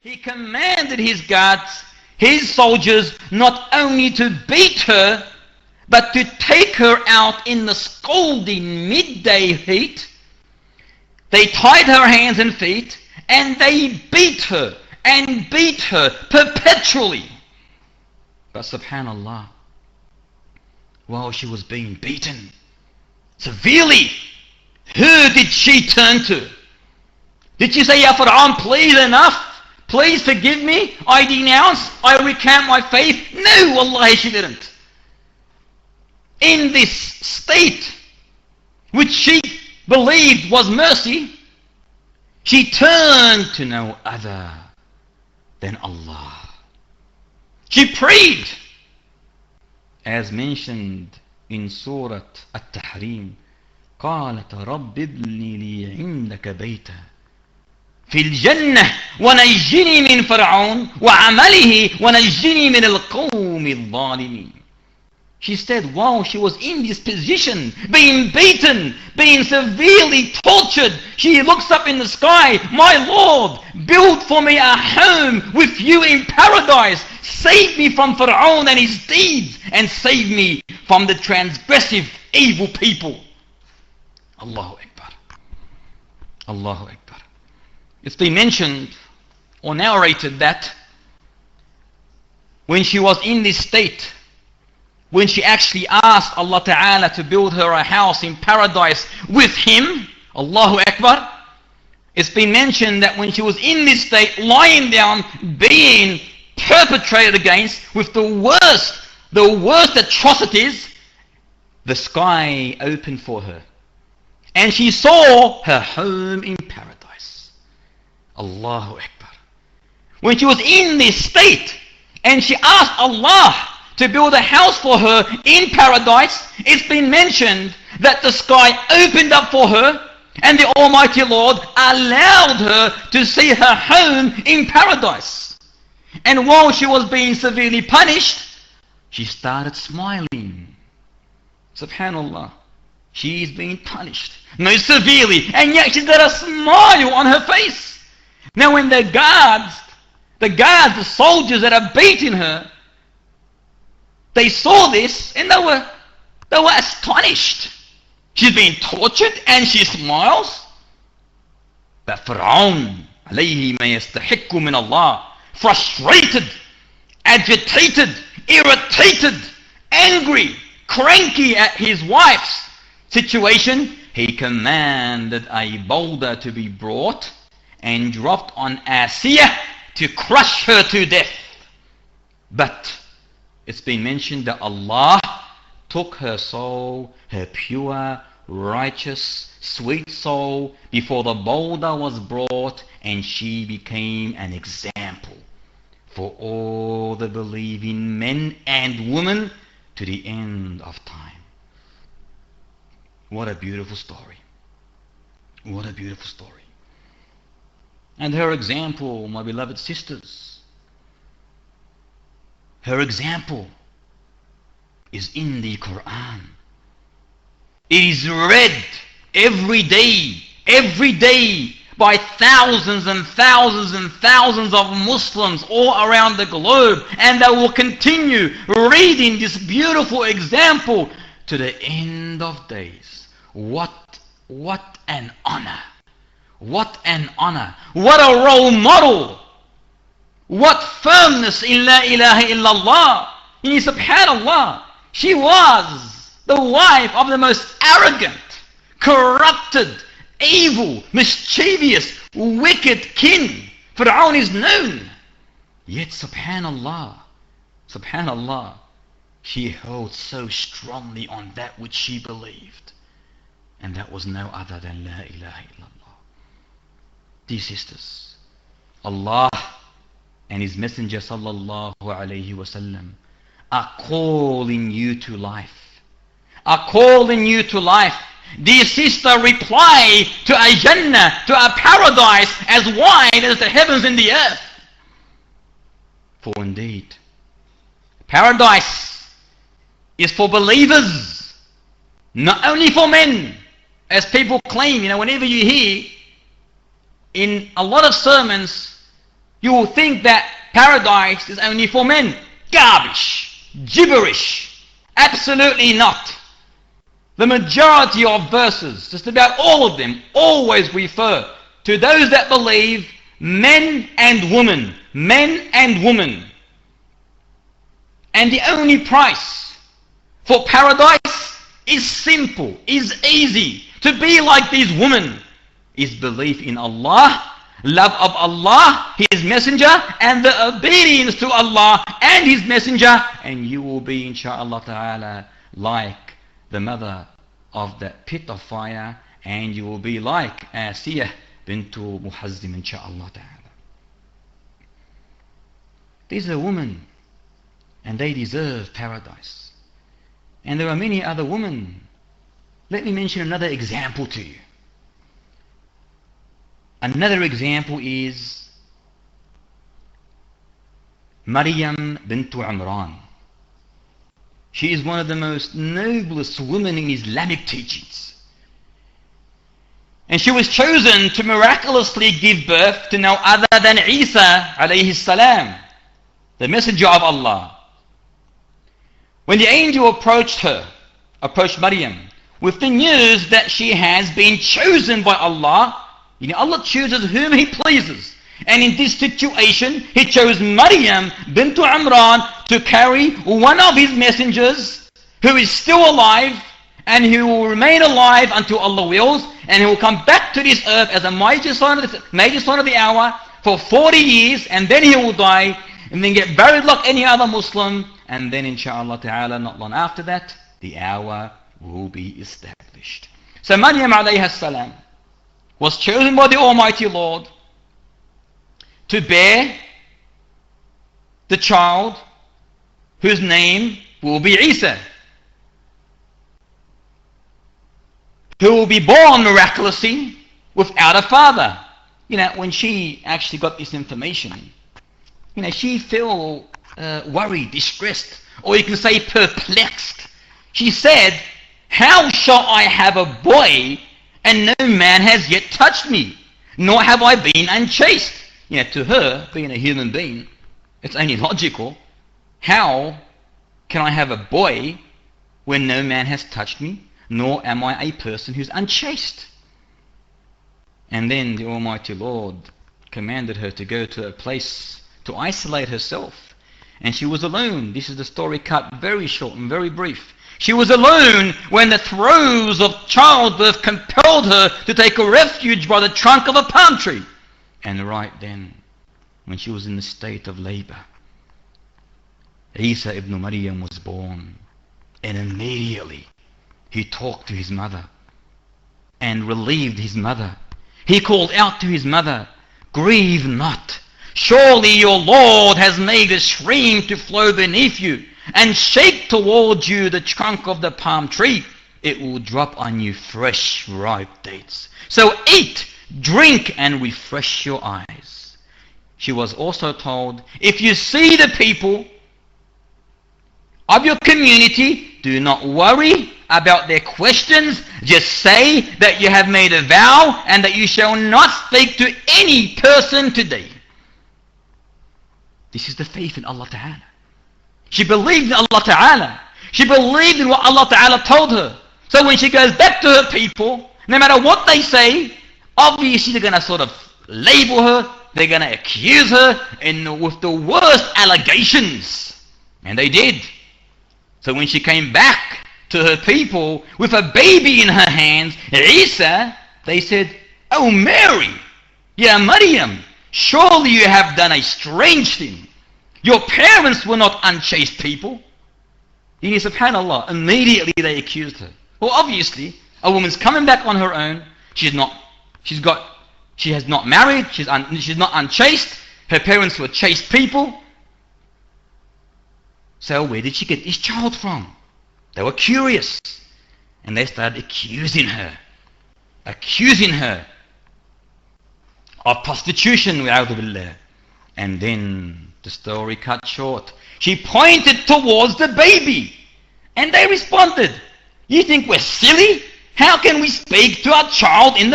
He commanded his guards, his soldiers, not only to beat her, but to take her out in the scalding midday heat. They tied her hands and feet, and they beat her perpetually. But subhanallah, while she was being beaten severely, who did she turn to? Did she say, Ya Fir'aun, please enough? Please forgive me. I denounce. I recant my faith. No, wallahi, she didn't. In this state, which she believed was mercy, she turned to no other than Allah. She prayed, as mentioned in Surah At-Tahrim, قالت رب ابن لي عندك بيتا في الجنة ونجني من فرعون وعمله ونجني من القوم الظالمين. She said, while she was in this position, being beaten, being severely tortured, she looks up in the sky, my Lord, build for me a home with you in paradise. Save me from Fir'aun and his deeds, and save me from the transgressive, evil people. Allahu Akbar. Allahu Akbar. It's been mentioned or narrated that when she was in this state, when she actually asked Allah Ta'ala to build her a house in paradise with him, Allahu Akbar, it's been mentioned that when she was in this state, lying down, being perpetrated against with the worst atrocities, the sky opened for her and she saw her home in paradise. Allahu Akbar. When she was in this state and she asked Allah to build a house for her in paradise, it's been mentioned that the sky opened up for her and the Almighty Lord allowed her to see her home in paradise. And while she was being severely punished, she started smiling. Subhanallah. She is being punished, most severely, and yet she's got a smile on her face. Now when the guards, the soldiers that are beating her, they saw this and they were astonished. She's being tortured and she smiles. But Fir'aun, alayhi ma yastahiqqu min Allah, frustrated, agitated, irritated, angry, cranky at his wife's situation, he commanded a boulder to be brought and dropped on Asiyah to crush her to death. But it's been mentioned that Allah took her soul, her pure, righteous, sweet soul, before the boulder was brought, and she became an example for all the believing men and women to the end of time. What a beautiful story. What a beautiful story. And her example, my beloved sisters, her example is in the Quran. It is read every day by thousands and thousands and thousands of Muslims all around the globe, and they will continue reading this beautiful example to the end of days. What an honor. What an honor. What a role model. What firmness in La ilaha illallah. Subhanallah. She was the wife of the most arrogant, corrupted, evil, mischievous, wicked king. Fir'aun is known. Yet subhanallah, she held so strongly on that which she believed. And that was no other than La ilaha illallah. Dear sisters, Allah and His Messenger sallallahu alayhi wasallam are calling you to life. Are calling you to life. Dear sister, reply to a Jannah, to a paradise as wide as the heavens and the earth. For indeed, paradise is for believers, not only for men, as people claim. Whenever you hear in a lot of sermons, You will think that paradise is only for men. Garbage, gibberish, absolutely not. The majority of verses, just about all of them, always refer to those that believe men and women, men and women. And the only price for paradise is simple, is easy. To be like these women is belief in Allah, love of Allah, His Messenger, and the obedience to Allah and His Messenger, and you will be, insha'Allah ta'ala, like the mother of that pit of fire, and you will be like Asiyah bintu Muhazzim, insha'Allah ta'ala. These are women, and they deserve paradise. And there are many other women. Let me mention another example to you. Another example is Maryam bint Imran. She is one of the most noblest women in Islamic teachings. And she was chosen to miraculously give birth to no other than Isa alayhi salam, the messenger of Allah. When the angel approached Maryam, with the news that she has been chosen by Allah, Allah chooses whom He pleases. And in this situation, He chose Maryam bint Imran to carry one of His messengers who is still alive and who will remain alive until Allah wills, and He will come back to this earth as a major sign of the hour for 40 years, and then He will die and then get buried like any other Muslim, and then insha'Allah ta'ala not long after that, the hour will be established. So Maryam alayhi salam was chosen by the Almighty Lord to bear the child whose name will be Isa, who will be born miraculously without a father. When she actually got this information, she felt worried, distressed, or you can say perplexed. She said, "How shall I have a boy and no man has yet touched me, nor have I been unchaste?" To her, being a human being, it's only logical. How can I have a boy when no man has touched me, nor am I a person who's unchaste? And then the Almighty Lord commanded her to go to a place to isolate herself. And she was alone. This is the story cut very short and very brief. She was alone when the throes of childbirth compelled her to take a refuge by the trunk of a palm tree. And right then, when she was in the state of labor, Isa ibn Maryam was born. And immediately, he talked to his mother and relieved his mother. He called out to his mother, "Grieve not. Surely your Lord has made a stream to flow beneath you and shake towards you the trunk of the palm tree. It will drop on you fresh, ripe dates. So eat, drink, and refresh your eyes." She was also told, if you see the people of your community, do not worry about their questions. Just say that you have made a vow and that you shall not speak to any person today. This is the faith in Allah Ta'ala. She believed in Allah Ta'ala. She believed in what Allah Ta'ala told her. So when she goes back to her people, no matter what they say, obviously they're going to sort of label her, they're going to accuse her with the worst allegations. And they did. So when she came back to her people with a baby in her hands, Isa, they said, "Oh Mary, Ya Maryam, surely you have done a strange thing. Your parents were not unchaste people." Subhanallah, immediately they accused her. Well, obviously, a woman's coming back on her own. She has not married. She's not unchaste. Her parents were chaste people. So where did she get this child from? They were curious, and they started accusing her of prostitution, wa'udhu billah. And then the story cut short. She pointed towards the baby, and they responded, "You think we're silly? How can we speak to our child in the